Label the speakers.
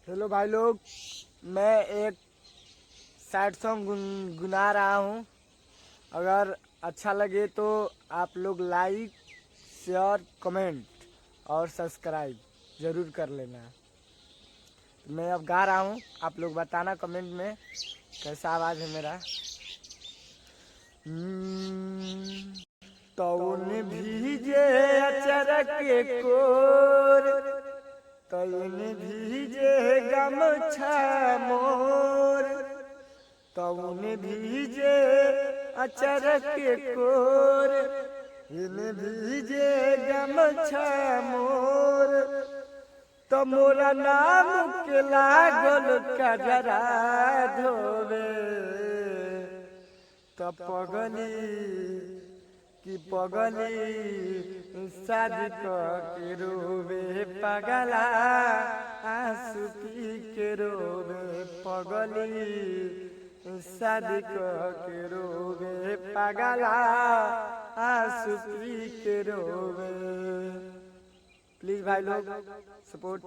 Speaker 1: Hello भाई लोग, मैं एक सैड सॉन्ग गुनगुना रहा हूँ। अगर अच्छा लगे तो आप लोग लाइक, शेयर, कमेंट और सब्सक्राइब ज़रूर कर लेना। मैं अब गा रहा हूँ, आप लोग बताना कमेंट में कैसा आवाज़ है मेरा। तौन भीजे अचरक के कोर, तौन भीजे गमछा मोर, तौन भीजे अचरक के कोर, इन भीजे गमछा मोर, तो मोरा नाम के लागल कजरा धोवे, तो पगली शादी के रोवे पगला, आंसू पी के रोवे पगली शादी के रोवे पगला, आंसू पी के रोवे। प्लीज भाई लोग सपोर्ट